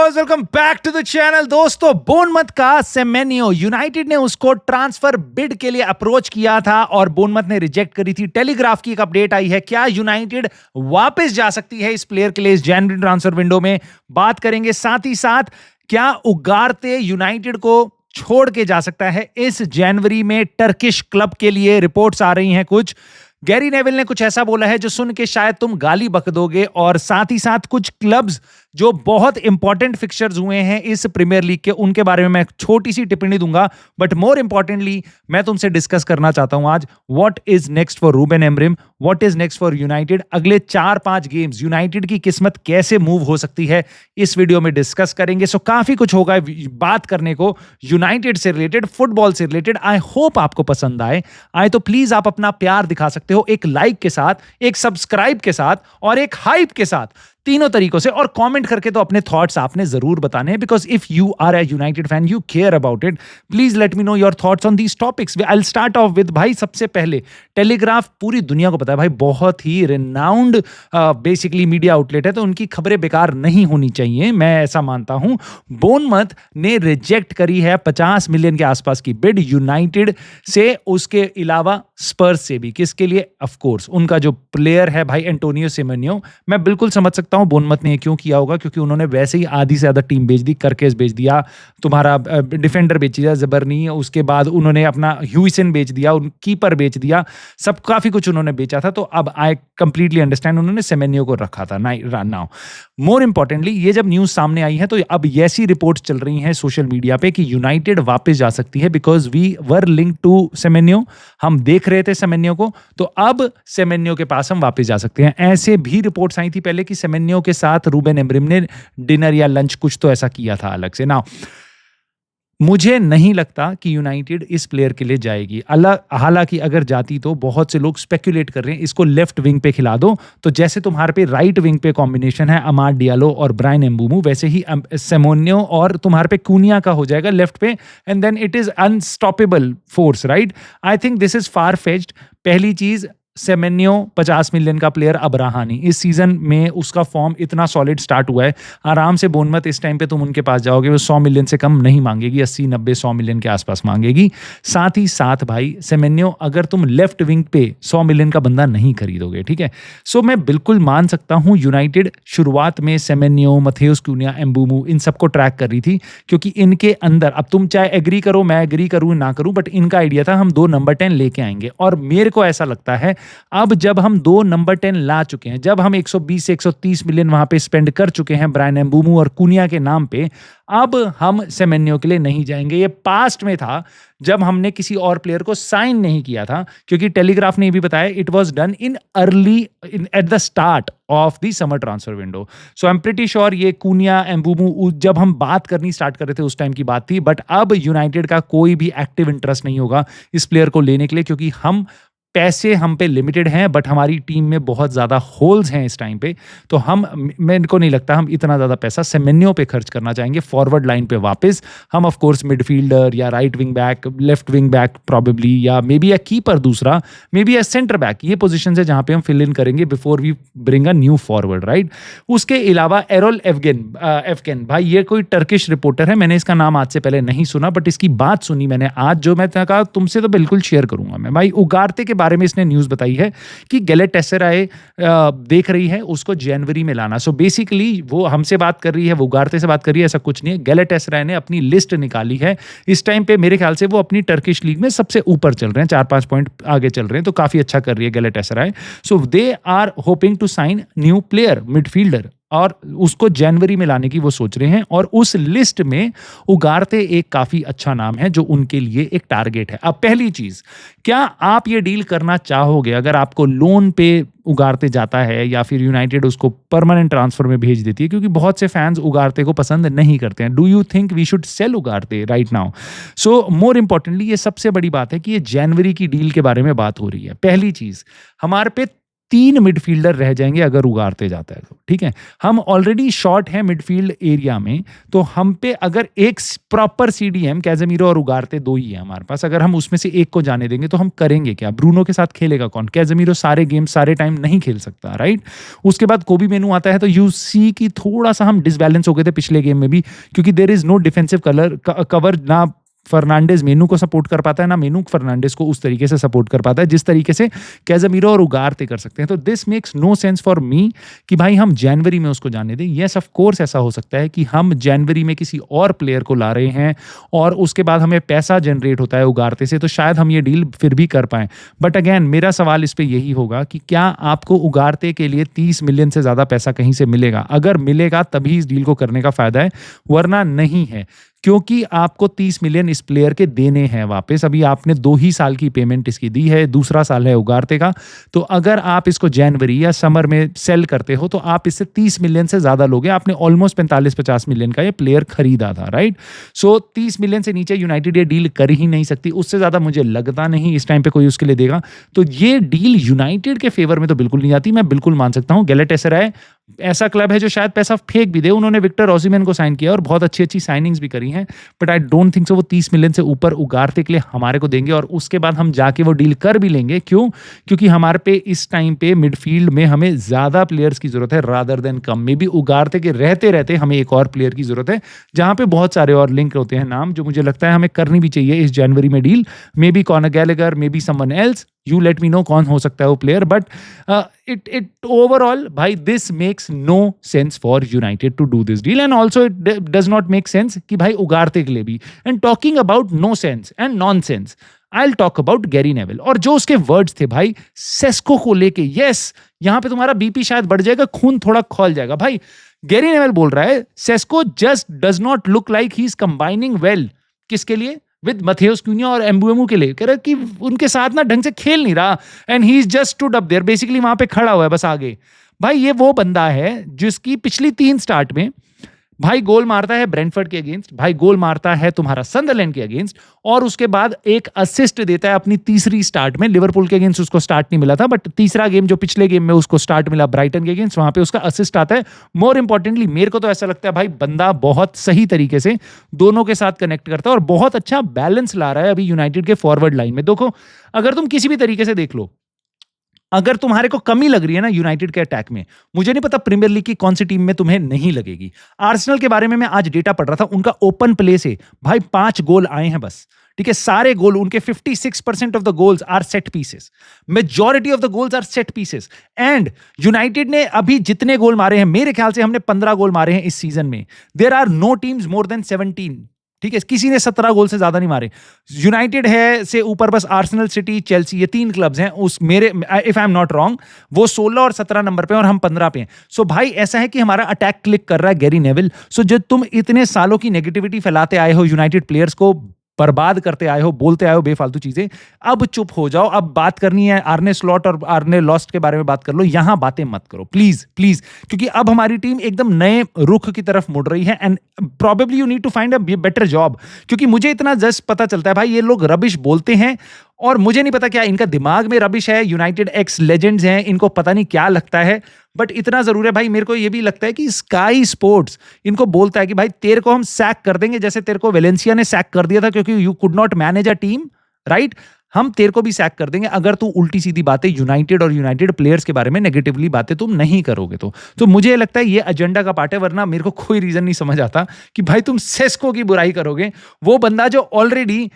Viewers, welcome back to the channel. दोस्तों, Bournemouth का Semenyo, United ने उसको ट्रांसफर बिड के लिए अप्रोच किया था और बोर्नमथ ने रिजेक्ट करी थी। टेलीग्राफ की एक अपडेट आई है, क्या यूनाइटेड वापस जा सकती है इस प्लेयर के लिए इस जनवरी ट्रांसफर विंडो में? बात करेंगे। साथ ही साथ क्या उगारते यूनाइटेड को छोड़ के जा सकता है इस जनवरी में टर्किश क्लब के लिए? रिपोर्ट्स आ रही हैं कुछ। गैरी नेविल ने कुछ ऐसा बोला है जो सुन के शायद तुम गाली बक दोगे, और साथ ही साथ कुछ क्लब्स जो बहुत इंपॉर्टेंट फिक्चर्स हुए हैं इस प्रीमियर लीग के, उनके बारे में मैं छोटी सी टिप्पणी दूंगा। बट मोर इंपॉर्टेंटली मैं तुमसे डिस्कस करना चाहता हूं आज, what is next for Ruben Amorim, what is next for United. अगले 4-5 गेम्स यूनाइटेड की किस्मत कैसे मूव हो सकती है, इस वीडियो में डिस्कस करेंगे। सो काफी कुछ होगा बात करने को यूनाइटेड से रिलेटेड, फुटबॉल से रिलेटेड। आई होप आपको पसंद आए तो प्लीज आप अपना प्यार दिखा सकते हो एक लाइक के साथ, एक सब्सक्राइब के साथ और एक हाइप के साथ, तीनों तरीकों से। और कमेंट करके तो अपने थॉट्स आपने जरूर बताने हैं, because if you are a United fan, you care about it, please let me know your thoughts on these topics. I will start off with, भाई सबसे पहले टेलीग्राफ पूरी दुनिया को पता है भाई, बहुत ही रिनाउंड बेसिकली मीडिया आउटलेट है, तो उनकी खबरें बेकार नहीं होनी चाहिए, मैं ऐसा मानता हूं। बोर्नमथ ने रिजेक्ट करी है 50 मिलियन के आसपास की बिड यूनाइटेड से, उसके अलावा स्पर्स से भी। किसके लिए? ऑफ कोर्स उनका जो प्लेयर है भाई एंटोनियो सेमेन्यो। मैं बिल्कुल समझ सकता हूं बोर्नमथ ने क्यों किया होगा, क्योंकि उन्होंने वैसे ही आधी से ज्यादा टीम बेच दी, करकेस बेच दिया, तुम्हारा डिफेंडर बेच दिया जबरनी, उसके बाद उन्होंने अपना ह्यूसन बेच दिया, कीपर बेच दिया, सब काफी कुछ उन्होंने बेचा था। तो अब आई कंप्लीटली अंडरस्टैंड उन्होंने सेमेन्यो को रखा था। नाउ मोर इंपॉर्टेंटली, ये जब न्यूज सामने आई है तो अब ऐसी रिपोर्ट्स चल रही हैं सोशल मीडिया पे कि यूनाइटेड वापस जा सकती है, because we were link to Semenyo, हम देख रहे थे सेमेन्यो को, तो अब सेमेन्यो के पास हम वापस जा सकते हैं। ऐसे भी रिपोर्ट्स आई थी पहले कि सेमेन्यो के साथ रूबेन एमरिम ने डिनर या लंच कुछ तो ऐसा किया था अलग से। ना, मुझे नहीं लगता कि यूनाइटेड इस प्लेयर के लिए जाएगी। हालांकि अगर जाती तो बहुत से लोग स्पेकुलेट कर रहे हैं इसको लेफ्ट विंग पे खिला दो, तो जैसे तुम्हारे पे राइट विंग पे कॉम्बिनेशन है अमाद डियालो और ब्रायन एम्बूमू, वैसे ही सेमेन्यो और तुम्हारे पे कूनिया का हो जाएगा लेफ्ट पे, and then it is unstoppable force, right? I think this is far fetched. पहली चीज, सेमेन्यो 50 मिलियन का प्लेयर अब रहा नहीं इस सीजन में, उसका फॉर्म इतना सॉलिड स्टार्ट हुआ है, आराम से बोर्नमथ इस टाइम पे तुम उनके पास जाओगे, वो 100 मिलियन से कम नहीं मांगेगी, 80-90-100 मिलियन के आसपास मांगेगी। साथ ही साथ भाई सेमेन्यो, अगर तुम लेफ्ट विंग पे 100 मिलियन का बंदा नहीं खरीदोगे, ठीक है? सो मैं बिल्कुल मान सकता हूं यूनाइटेड शुरुआत में सेमेन्यो, मथेउस कूनिया, एम्बूमू, इन सबको ट्रैक कर रही थी, क्योंकि इनके अंदर, अब तुम चाहे एग्री करो, मैं एग्री करूं ना करूं, बट इनका आइडिया था हम 2 नंबर 10 लेके आएंगे। और मेरे को ऐसा लगता है अब जब हम 2 नंबर 10 ला चुके हैं, जब हम 120 से 130 मिलियन वहां पे स्पेंड कर चुके हैं ब्रायन एम्बूमू और कूनिया के नाम पे, अब हम सेमेन्यो के लिए नहीं जाएंगे। ये पास्ट में था जब हमने किसी और प्लेयर को साइन नहीं किया था, क्योंकि टेलीग्राफ ने भी बताया it was done in early at the start of the summer transfer window. So I am pretty sure ये कूनिया, एम्बूमू जब हम बात करनी स्टार्ट कर रहे थे उस टाइम की बात थी। बट अब यूनाइटेड का कोई भी एक्टिव इंटरेस्ट नहीं होगा इस प्लेयर को लेने के लिए, क्योंकि पैसे हम पे लिमिटेड हैं, बट हमारी टीम में बहुत ज़्यादा होल्स हैं इस टाइम पे, तो मेरे को नहीं लगता हम इतना ज़्यादा पैसा सेमेन्यो पे खर्च करना चाहेंगे फॉरवर्ड लाइन पे वापस। हम ऑफ कोर्स मिडफील्डर या right wing back, left wing back probably, या मे बी अ कीपर दूसरा, maybe a centre back, ये पोजीशन है जहाँ पे हम फिल इन करेंगे before we bring a new forward, right? उसके अलावा एरोल एफकेन, भाई ये कोई टर्किश रिपोर्टर है, मैंने इसका नाम आज से पहले नहीं सुना, बट इसकी बात सुनी मैंने आज, जो मैं कहा तुमसे तो बिल्कुल शेयर करूंगा मैं। भाई उगारते के बारे में इसने न्यूज़ बताई है कि गैलेटासराय देख रही है उसको जनवरी में लाना। सो बेसिकली वो हमसे बात कर रही है, वो उगारते से बात कर रही है, ऐसा कुछ नहीं है। गैलेटासराय ने अपनी लिस्ट निकाली है इस टाइम पे, मेरे ख्याल से वो अपनी टर्किश लीग में सबसे ऊपर चल रहे हैं, 4-5 पॉइंट आगे चल रहे हैं, तो काफी अच्छा कर रही है Galatasaray. So they are hoping to sign new player midfielder, और उसको जनवरी में लाने की वो सोच रहे हैं, और उस लिस्ट में उगारते एक काफी अच्छा नाम है जो उनके लिए एक टारगेट है। अब पहली चीज, क्या आप ये डील करना चाहोगे अगर आपको लोन पे उगारते जाता है, या फिर यूनाइटेड उसको परमानेंट ट्रांसफर में भेज देती है? क्योंकि बहुत से फैंस उगारते को पसंद नहीं करते हैं। Do you think we should sell Ugarte right now? So more importantly, ये सबसे बड़ी बात है कि ये जनवरी की डील के बारे में बात हो रही है। पहली चीज, हमारे पे 3 मिडफील्डर रह जाएंगे अगर उगारते जाता है तो, ठीक है। हम ऑलरेडी शॉर्ट हैं मिडफील्ड एरिया में, तो हम पे अगर एक प्रॉपर सीडीएम, कैजेमीरो और उगारते 2 ही है हमारे पास, अगर हम उसमें से एक को जाने देंगे तो हम करेंगे क्या? ब्रूनो के साथ खेलेगा कौन? कैजेमीरो सारे गेम सारे टाइम नहीं खेल सकता, राइट? उसके बाद कोबी मेनू आता है, तो यू सी की थोड़ा सा हम डिसबैलेंस हो गए थे पिछले गेम में भी, क्योंकि there is no defensive cover, ना फर्नांडिस मेनू को सपोर्ट कर पाता है, ना मेनू फर्नांडिस को उस तरीके से सपोर्ट कर पाता है जिस तरीके से कैजेमीरो और उगारते कर सकते हैं। तो this makes no sense for me कि भाई हम जनवरी में उसको जाने दें। यस ऑफ कोर्स ऐसा हो सकता है कि हम जनवरी में किसी और प्लेयर को ला रहे हैं और उसके बाद हमें पैसा जनरेट होता है उगारते से, तो शायद हम ये डील फिर भी कर पाएं। बट अगेन मेरा सवाल इस पर यही होगा कि क्या आपको उगारते के लिए 30 मिलियन से ज़्यादा पैसा कहीं से मिलेगा? अगर मिलेगा तभी इस डील को करने का फायदा है, वरना नहीं है, क्योंकि आपको 30 मिलियन इस प्लेयर के देने हैं वापस। अभी आपने 2 ही साल की पेमेंट इसकी दी है, दूसरा साल है उगारते का। तो अगर आप इसको जनवरी या समर में सेल करते हो तो आप इससे 30 मिलियन से ज़्यादा लोगे। आपने ऑलमोस्ट 45-50 मिलियन का ये प्लेयर खरीदा था, राइट? सो 30 मिलियन से नीचे यूनाइटेड ये डील कर ही नहीं सकती, उससे ज़्यादा मुझे लगता नहीं इस टाइम पे कोई उसके लिए देगा। तो ये डील यूनाइटेड के फेवर में तो बिल्कुल नहीं आती। मैं बिल्कुल मान सकता हूँ गैलाटासराय ऐसा क्लब है जो शायद पैसा फेंक भी दे। उन्होंने विक्टर ओसिमेन को साइन किया और बहुत अच्छी अच्छी साइनिंग्स भी करी हैं, but I don't think so वो 30 मिलियन से ऊपर उगारते के लिए हमारे को देंगे। और उसके बाद हम जाके वो डील कर भी लेंगे। क्यों? क्योंकि हमारे पे इस टाइम पे मिडफील्ड में हमें ज्यादा प्लेयर्स की जरूरत है रादर देन कम। में भी उगारते के रहते रहते हमें एक और प्लेयर की जरूरत है, जहां पे बहुत सारे और लिंक होते हैं नाम, जो मुझे लगता है हमें करनी भी चाहिए इस जनवरी में deal. Maybe Conor Gallagher, maybe someone else, you let me know कौन हो सकता है वो प्लेयर। बट it overall, भाई, this makes no sense for United to do this deal, and also it does not make sense कि भाई उगारते के लिए भी। And talking about no sense and nonsense, I'll talk about Gary Neville और जो उसके words थे भाई सेस्को को लेके। यस, यहां पे तुम्हारा बीपी शायद बढ़ जाएगा, खून थोड़ा खौल जाएगा। भाई गैरी नेवेल बोल रहा है Sesko just does not look like he is combining well. किसके लिए? विद मथेउस क्यून्या और एम्बुएमू के लिए। कह रहा कि उनके साथ ना ढंग से खेल नहीं रहा, and he is just stood up there, basically वहां पे खड़ा हुआ है बस आगे। भाई ये वो बंदा है जिसकी पिछली 3 स्टार्ट में भाई गोल मारता है ब्रेंटफोर्ड के अगेंस्ट, भाई गोल मारता है तुम्हारा सनदरलैंड के अगेंस्ट, और उसके बाद एक असिस्ट देता है अपनी तीसरी स्टार्ट में। लिवरपूल के अगेंस्ट उसको स्टार्ट नहीं मिला था, बट तीसरा गेम जो पिछले गेम में उसको स्टार्ट मिला ब्राइटन के अगेंस्ट, वहां पे उसका असिस्ट आता है। मोर इंपॉर्टेंटली मेरे को तो ऐसा लगता है भाई बंदा बहुत सही तरीके से दोनों के साथ कनेक्ट करता है और बहुत अच्छा बैलेंस ला रहा है अभी यूनाइटेड के फॉरवर्ड लाइन में। देखो, अगर तुम किसी भी तरीके से देख लो, अगर तुम्हारे को कमी लग रही है ना यूनाइटेड के अटैक में, मुझे नहीं पता प्रीमियर लीग की कौन सी टीम में तुम्हें नहीं लगेगी। आर्सेनल के बारे में मैं आज डेटा पढ़ रहा था, उनका ओपन प्ले से भाई 5 गोल आए हैं बस, ठीक है। सारे गोल उनके 56% of the goals are set pieces, majority of the goals are set pieces. And United ने अभी जितने गोल मारे हैं, मेरे ख्याल से हमने 15 गोल मारे हैं इस सीजन में। There are no teams more than 17, ठीक है। किसी ने 17 गोल से ज्यादा नहीं मारे। यूनाइटेड है से ऊपर बस आर्सेनल, सिटी, चेल्सी, ये 3 क्लब्स हैं उस मेरे, if I am not wrong, वो 16 और 17 नंबर पे और हम 15 पे हैं। सो भाई ऐसा है कि हमारा अटैक क्लिक कर रहा है गैरी नेविल। सो जो तुम इतने सालों की नेगेटिविटी फैलाते आए हो, यूनाइटेड प्लेयर्स को बर्बाद करते आए हो, बोलते आए हो बेफालतू चीजें, अब चुप हो जाओ। अब बात करनी है आर्ने स्लॉट और आर्ने लॉस्ट के बारे में बात कर लो, यहां बातें मत करो प्लीज प्लीज, क्योंकि अब हमारी टीम एकदम नए रुख की तरफ मुड़ रही है। And probably you need to find a better job, क्योंकि मुझे इतना जस्ट पता चलता है भाई ये लोग रबिश बोलते हैं और मुझे नहीं पता क्या इनका दिमाग में रबिश है। यूनाइटेड एक्स लेजेंड्स हैं, इनको पता नहीं क्या लगता है, बट इतना जरूर है भाई, मेरे को ये भी लगता है कि स्काई स्पोर्ट्स इनको बोलता है कि भाई तेरे को हम सैक कर देंगे, जैसे तेरे को वेलेंसिया ने सैक कर दिया था क्योंकि you could not manage a team, right. हम तेरे को भी सैक कर देंगे अगर तू उल्टी सीधी बातें यूनाइटेड और यूनाइटेड प्लेयर्स के बारे में नेगेटिवली बातें तुम नहीं करोगे तो मुझे लगता है ये एजेंडा का पार्ट है। वरना मेरे को कोई रीजन नहीं समझ आता कि भाई तुम सेस्को की बुराई करोगे, वो बंदा जो ऑलरेडी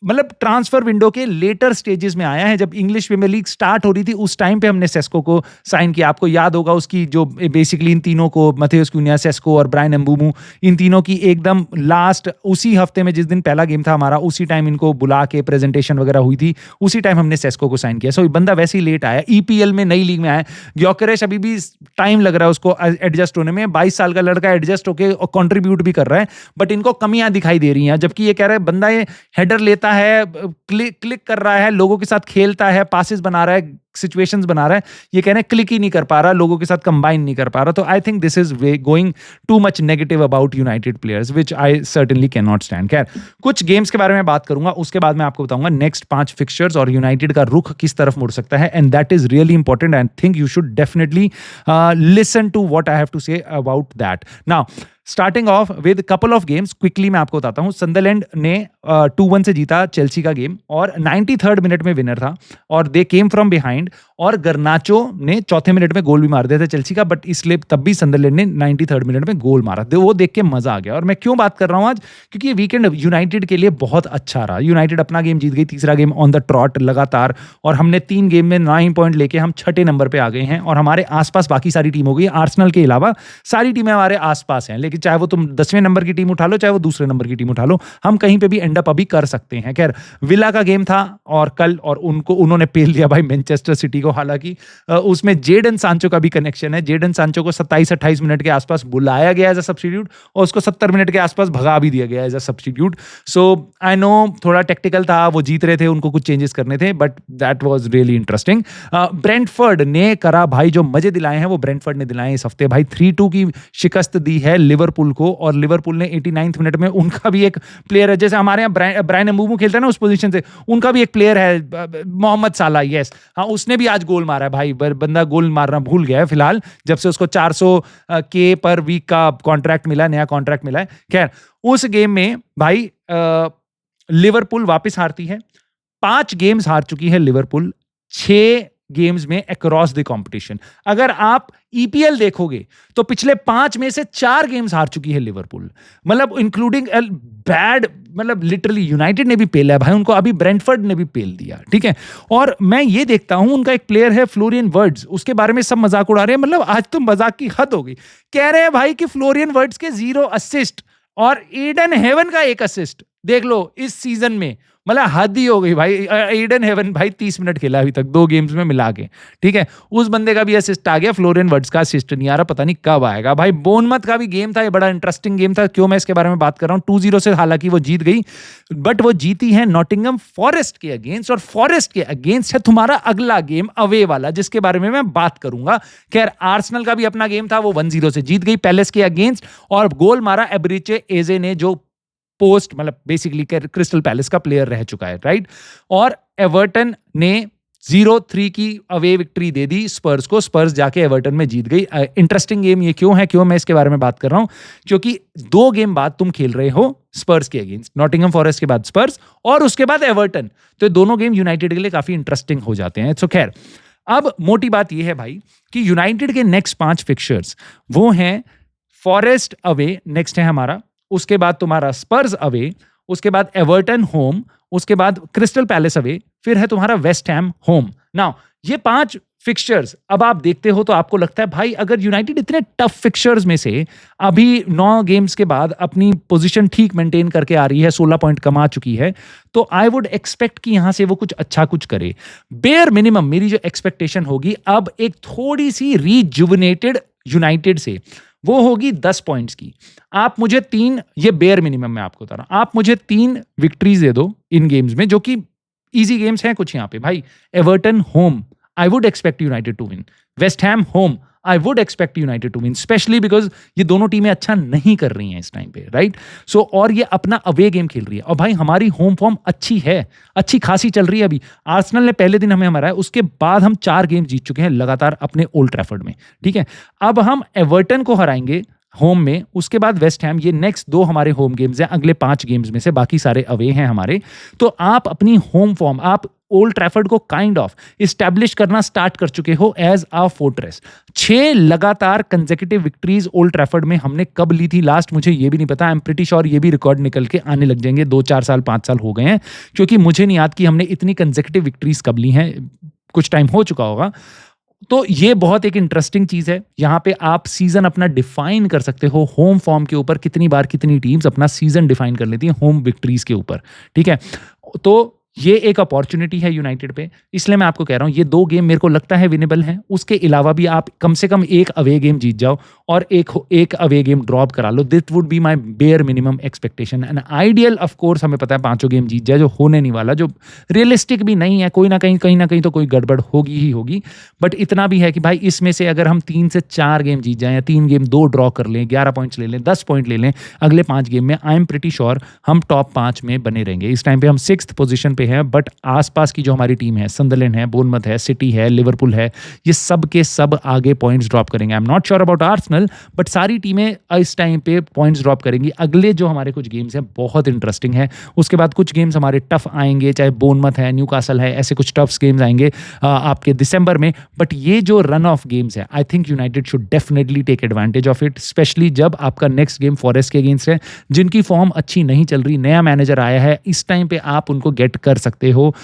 मतलब ट्रांसफर विंडो के लेटर स्टेजेस में आया है। जब इंग्लिश प्रीमियर लीग स्टार्ट हो रही थी उस टाइम पे हमने सेस्को को साइन किया। आपको याद होगा उसकी जो बेसिकली इन तीनों को, मथेउस क्यून्या, सेस्को और ब्रायन एम्बुमू, इन तीनों की एकदम लास्ट उसी हफ्ते में जिस दिन पहला गेम था हमारा, उसी टाइम इनको बुला के प्रेजेंटेशन वगैरह हुई थी, उसी टाइम हमने सेस्को को साइन किया। सो बंदा वैसे ही लेट आया, ईपीएल में नई लीग में आया। ग्योकेरेश अभी भी टाइम लग रहा है उसको एडजस्ट होने में। 22 साल का लड़का एडजस्ट होके कंट्रीब्यूट भी कर रहा है, बट इनको कमियां दिखाई दे रही हैं। जबकि ये कह रहा है बंदा ये हेडर लेता है, क्लिक कर रहा है, लोगों के साथ खेलता है, पासेस बना रहा है, सिचुएशंस बना रहा है, ये कह रहे हैं क्लिक ही नहीं कर पा रहा, लोगों के साथ कंबाइन नहीं कर पा रहा। तो आई think this is going too much negative about United players, which I certainly can not stand. खैर, कुछ गेम्स के बारे में बात करूंगा, उसके बाद मैं आपको बताऊंगा नेक्स्ट 5 5 फिक्सचर्स और यूनाइटेड का रुख किस तरफ मुड़ सकता है, and that is really important and think you should definitely listen to what I have to say about that. Now starting off with couple of games, quickly मैं आपको बताता हूं. सनदरलैंड ने 2-1 से जीता चेल्सी का गेम और 93rd मिनट में विनर था और दे केम फ्रॉम बिहाइंड, और गर्नाचो ने चौथे मिनट में गोल भी मार दिया था चेल्सी का, बट इसलिए तब भी सनदरलैंड ने 93rd मिनट में गोल मारा. वो देख के मजा आ गया. और मैं क्यों बात कर रहा हूं आज, क्योंकि ये वीकेंड यूनाइटेड के लिए बहुत अच्छा रहा. यूनाइटेड अपना गेम जीत गई, तीसरा गेम ऑन द ट्रॉट लगातार, और हमने 3 गेम में 9 पॉइंट लेके हम 6ठे नंबर पे आ गए हैं. और हमारे आसपास बाकी सारी टीम हो गई, आर्सेनल के अलावा सारी टीमें हमारे आसपास हैं. लेकिन चाहे वो तुम 10वें नंबर की टीम उठा लो, चाहे वो दूसरे नंबर की टीम उठा लो, हम कहीं पे भी एंड अप अभी कर सकते हैं. खैर, विला का गेम था और कल, और उन्होंने पेल दिया भाई मैनचेस्टर सिटी को. हालांकि उसमें जेडन सांचो का भी कनेक्शन है. जेडन सांचो को 27-28 मिनट के आसपास बुलाया गया एज अ सब्स्टिट्यूट और उसको 70 मिनट के आसपास भगा भी दिया गया as a substitute. So I know थोड़ा टेक्निकल था, वो जीत रहे थे, उनको कुछ चेंजेस करने थे, but that was really interesting. Brentford ने करा भाई, जो मजे दिलाए हैं वो ब्रेंटफोर्ड ने दिलाए इस हफ्ते भाई. 3-2 की शिकस्त दी है लिवरपूल को, और लिवरपूल ने 89th मिनट में, उनका भी एक प्लेयर है, जैसे हमारे यहाँ ब्रायन एम्बूमो खेलता है ना उस पोजीशन से, उनका भी एक प्लेयर है मोहम्मद साला. यस, हाँ, उसने भी आज गोल मारा है भाई. बंदा गोल मारना भूल गया है फिलहाल, जब से उसको 400K पर वीक का कॉन्ट्रैक्ट मिला, नया कॉन्ट्रैक्ट मिला है. खैर, उस गेम में भाई लिवरपूल वापस हारती है. 5 गेम्स हार चुकी है लिवरपूल, 6 गेम्स में अक्रॉस द कंपटीशन. अगर आप ईपीएल देखोगे तो पिछले 5 में से 4 गेम्स हार चुकी है लिवरपूल, मतलब इंक्लूडिंग बैड, मतलब लिटरली यूनाइटेड ने भी पेला है भाई उनको, अभी ब्रेंटफोर्ड ने भी पेल दिया. ठीक है, और मैं ये देखता हूं, उनका एक प्लेयर है फ्लोरियन वर्ड्स, उसके बारे में सब मजाक उड़ा रहे हैं. मतलब आज तो मजाक की हद हो गई. कह रहे हैं भाई कि फ्लोरियन वर्ड्स के 0 असिस्ट और ईडन हेवन का 1 असिस्ट देख लो इस सीजन में. मतलब हद ही हो गई भाई. ईडन हेवन भाई 30 मिनट खेला अभी तक 2 गेम्स में मिला के. ठीक है, उस बंदे का भी असिस्ट आ गया, फ्लोरियन वर्ड्स का असिस्ट नहीं आ रहा, पता नहीं कब आएगा भाई. बोर्नमथ का भी गेम था, ये बड़ा इंटरेस्टिंग गेम था. क्यों मैं इसके बारे में बात कर रहा हूं, 2-0 से हालांकि वो जीत गई, बट वो जीती है नॉटिंघम फॉरेस्ट के अगेंस्ट, और फॉरेस्ट के अगेंस्ट है तुम्हारा अगला गेम अवे वाला, जिसके बारे में मैं बात करूंगा. खैर, आर्सेनल का भी अपना गेम था, वो 1-0 से जीत गई पैलेस के अगेंस्ट, और गोल मारा एब्रिचे एजे ने, जो पोस्ट मतलब बेसिकली क्रिस्टल पैलेस का प्लेयर रह चुका है, राइट. और एवर्टन ने 0-3 की अवे विक्ट्री दे दी स्पर्स को. स्पर्स जाके एवर्टन में जीत गई. इंटरेस्टिंग गेम ये क्यों है, क्यों मैं इसके बारे में बात कर रहा हूं, क्योंकि 2 गेम बाद तुम खेल रहे हो स्पर्स के अगेंस्ट, नॉटिंघम फॉरेस्ट के बाद स्पर्स और उसके बाद एवर्टन. तो दोनों गेम यूनाइटेड के लिए काफी इंटरेस्टिंग हो जाते हैं. सो खैर, अब मोटी बात यह है भाई कि यूनाइटेड के नेक्स्ट 5 फिक्चर्स वो हैं फॉरेस्ट अवे, नेक्स्ट है हमारा, उसके बाद तुम्हारा स्पर्स अवे, उसके बाद एवर्टन होम, उसके बाद क्रिस्टल पैलेस अवे, फिर है तुम्हारा वेस्ट हैम होम. नाउ ये 5 फिक्सचर्स अब आप देखते हो तो आपको लगता है भाई अगर यूनाइटेड इतने टफ फिक्सचर्स में से अभी 9 गेम्स के बाद अपनी पोजीशन ठीक मेंटेन करके आ रही है, 16 पॉइंट कमा चुकी है, तो आई वुड एक्सपेक्ट कि यहां से वो कुछ अच्छा कुछ करे. बेयर मिनिमम मेरी जो एक्सपेक्टेशन होगी अब एक थोड़ी सी रीजुविनेटेड यूनाइटेड से, वो होगी 10 पॉइंट्स की. आप मुझे 3, ये बेयर मिनिमम मैं आपको बता रहा हूं, आप मुझे 3 विक्ट्रीज दे दो इन गेम्स में, जो कि इजी गेम्स हैं कुछ यहां पे भाई. Everton home, I would expect United to win. West Ham home, I would expect United to win, specially because ये दोनों टीमें अच्छा नहीं कर रही हैं इस टाइम पे, राइट. सो और ये अपना अवे गेम खेल रही है, और भाई हमारी होम फॉर्म अच्छी है, अच्छी खासी चल रही है. अभी आर्सेनल ने पहले दिन हमें हराया, उसके बाद हम 4 गेम जीत चुके हैं लगातार अपने ओल्ड ट्रैफर्ड में. ठीक है, अब हम एवर्टन को हराएंगे होम में, उसके बाद वेस्ट हैम. ये नेक्स्ट 2 हमारे होम गेम्स हैं, अगले 5 गेम्स में से बाकी सारे अवे हैं हमारे. तो आप अपनी होम फॉर्म, आप ओल्ड ट्रैफर्ड को काइंड ऑफ इस्टेब्लिश करना स्टार्ट कर चुके हो एज अ फोर्ट्रेस. 6 लगातार कंसेक्यूटिव विक्ट्रीज ओल्ड ट्रैफर्ड में हमने कब ली थी लास्ट, मुझे ये भी नहीं पता. आई एम प्रीटी श्योर ये भी रिकॉर्ड निकल के आने लग जाएंगे, 2-4 साल 5 साल हो गए हैं, क्योंकि मुझे नहीं याद कि हमने इतनी कंसेक्यूटिव विक्ट्रीज कब ली हैं, कुछ टाइम हो चुका होगा. तो ये बहुत एक इंटरेस्टिंग चीज है. यहां पे आप सीजन अपना डिफाइन कर सकते हो होम फॉर्म के ऊपर, कितनी बार कितनी टीम्स अपना सीजन डिफाइन कर लेती हैं होम विक्ट्रीज के ऊपर. ठीक है, तो ये एक अपॉर्चुनिटी है यूनाइटेड पे, इसलिए मैं आपको कह रहा हूं ये 2 गेम मेरे को लगता है विनेबल हैं. उसके अलावा भी आप कम से कम 1 अवे गेम जीत जाओ और एक अवे गेम ड्रॉप करा लो. This would be my bare minimum expectation. And ideal of course हमें पता है 5 गेम जीत जाए, जो होने नहीं वाला, जो रियलिस्टिक भी नहीं है. कोई ना कहीं तो कोई गड़बड़ होगी ही होगी, बट इतना भी है कि भाई इसमें से अगर हम 3 से 4 गेम जीत जाएं या 3 गेम 2 ड्रॉ कर लें, 11 पॉइंट्स ले लें, 10 पॉइंट ले लें अगले 5 गेम में, आई एम प्रीटी श्योर हम टॉप 5 में बने रहेंगे. इस टाइम पे हम 6th पोजीशन पे पे हैं, बट आसपास की जो हमारी टीम है, संदरलैंड है, बोर्नमथ है, सिटी है, लिवरपूल है, ये सब के सब आगे पॉइंट्स ड्रॉप करेंगे। I am not sure about Arsenal, but सारी टीमें इस टाइम पे पॉइंट्स ड्रॉप करेंगी। अगले जो हमारे कुछ गेम्स हैं बहुत इंटरेस्टिंग है, उसके बाद कुछ गेम्स हमारे टफ आएंगे, चाहे बोर्नमथ है, न्यूकासल है, ऐसे कुछ टफ गेम्स आएंगे आपके दिसंबर में। बट ये जो रन ऑफ गेम्स है, I think United should definitely take advantage of it, specially जब आपका नेक्स्ट गेम फॉरेस्ट के अगेंस्ट है, जिनकी फॉर्म अच्छी नहीं चल रही, नया मैनेजर आया है, इस टाइम पे आप उनको गेट कर सकते हो।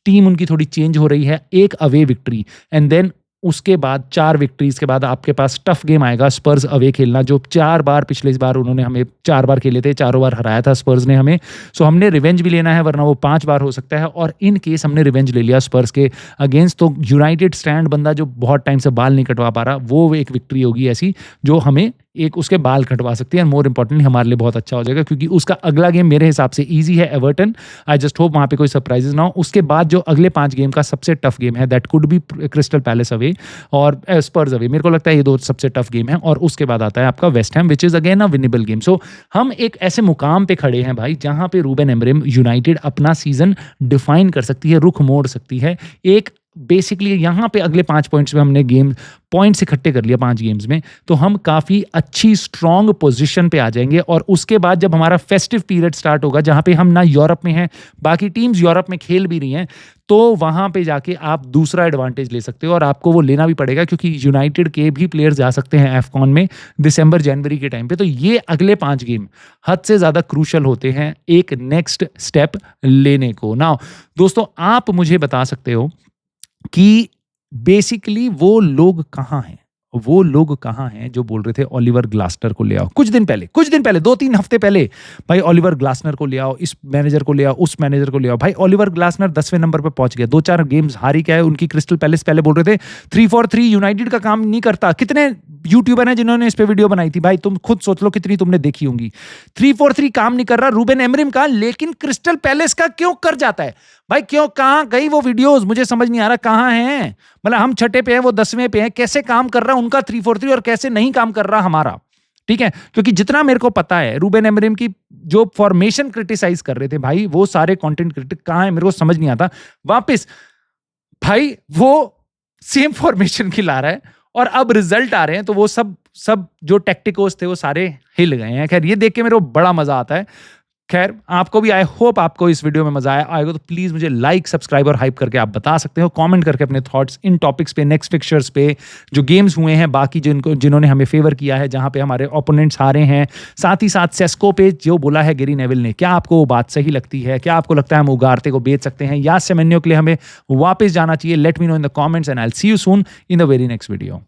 टीम उनकी थोड़ी चेंज हो रही है, एक अवे विक्ट्री एंड देन उसके बाद 4 विक्ट्रीज के बाद आपके पास टफ गेम आएगा, स्पर्स अवे खेलना, जो 4 बार पिछले बार उन्होंने हमें 4 बार खेले थे, चारों बार हराया था स्पर्स ने हमें। सो हमने रिवेंज भी लेना है, वरना वो 5 बार हो सकता है, और इन केस हमने रिवेंज ले लिया स्पर्स के अगेंस्ट, तो यूनाइटेड स्टैंड बंदा जो बहुत टाइम से बाल नहीं कटवा पा रहा, वो एक विक्ट्री होगी ऐसी जो हमें एक उसके बाल कटवा सकती है, और मोर इंपॉर्टेंटली हमारे लिए बहुत अच्छा हो जाएगा, क्योंकि उसका अगला गेम मेरे हिसाब से ईजी है, एवर्टन। आई जस्ट होप वहां पे कोई सरप्राइजेस ना हो। उसके बाद जो अगले 5 गेम का सबसे टफ गेम है, that could be crystal palace away और स्पर्स अवे, मेरे को लगता है ये 2 सबसे टफ गेम है, और उसके बाद आता है आपका West Ham, which is again a winnable game. So हम एक ऐसे मुकाम पे खड़े हैं भाई, जहां पे रूबेन एमरिम यूनाइटेड अपना सीजन डिफाइन कर सकती है, रुख मोड़ सकती है। एक बेसिकली यहाँ पे अगले 5 पॉइंट्स में हमने गेम पॉइंट्स इकट्ठे कर लिया 5 गेम्स में, तो हम काफ़ी अच्छी स्ट्रॉन्ग पोजीशन पे आ जाएंगे। और उसके बाद जब हमारा फेस्टिव पीरियड स्टार्ट होगा, जहाँ पे हम ना यूरोप में हैं, बाकी टीम्स यूरोप में खेल भी रही हैं, तो वहाँ पे जाके आप दूसरा एडवांटेज ले सकते हो, और आपको वो लेना भी पड़ेगा, क्योंकि यूनाइटेड के भी प्लेयर्स जा सकते हैं एफकॉन में दिसंबर जनवरी के टाइम पे। तो ये अगले 5 गेम हद से ज़्यादा क्रूशल होते हैं एक नेक्स्ट स्टेप लेने को। नाउ दोस्तों, आप मुझे बता सकते हो कि बेसिकली वो लोग कहाँ हैं, वो लोग कहाँ हैं जो बोल रहे थे ओलिवर ग्लासनर को ले आओ कुछ दिन पहले 2-3 हफ्ते पहले, भाई ओलिवर ग्लासनर को ले आओ, इस मैनेजर को ले आओ, उस मैनेजर को ले आओ। भाई ओलिवर ग्लासनर 10वें नंबर पे पहुंच गया, 2-4 गेम्स हारी क्या है उनकी क्रिस्टल पैलेस। पहले बोल रहे थे 3-4-3 यूनाइटेड का काम नहीं करता। कितने यूट्यूबर हैं जिन्होंने इस पे वीडियो बनाई थी, भाई तुम खुद सोच लो कितनी तुमने देखी होंगी। 3-4-3 काम नहीं कर रहा रूबेन एमरिम का, लेकिन क्रिस्टल पैलेस का क्यों कर जाता है भाई? क्यों, कहां गई वो वीडियोस? मुझे समझ नहीं आ रहा कहां हैं। मतलब हम 6ठे पे हैं, वो 10वें पे हैं, कैसे काम कर रहा है उनका 3-4-3 और कैसे नहीं काम कर रहा हमारा? ठीक है, क्योंकि जितना मेरे को पता है रूबेन एमरिम की जो फॉर्मेशन क्रिटिसाइज कर रहे थे भाई, वो सारे कंटेंट क्रिटिक कहां है मेरे को समझ नहीं आता। वापस भाई वो सेम फॉर्मेशन की ला रहा है, और अब रिजल्ट आ रहे हैं, तो वो सब जो टैक्टिकोस थे वो सारे हिल गए हैं। खैर ये देख के मेरे को बड़ा मजा आता है। खैर आपको भी, आई होप आपको इस वीडियो में मजा आएगा, तो प्लीज मुझे लाइक, सब्सक्राइब और हाइप करके आप बता सकते हो, कमेंट करके अपने थॉट्स इन टॉपिक्स पे, नेक्स्ट फिक्चर्स पे, जो गेम्स हुए हैं बाकी जिन्होंने हमें फेवर किया है, जहां पे हमारे ओपोनेंट्स हारे हैं, साथ ही साथ सेस्को पे जो बोला है गेरी नेविल ने, क्या आपको वो बात सही लगती है? क्या आपको लगता है हम उगारते को बेच सकते हैं, या सेमेन्यो के लिए हमें वापस जाना चाहिए? Late me no in the comments and I will see you soon in the very next video.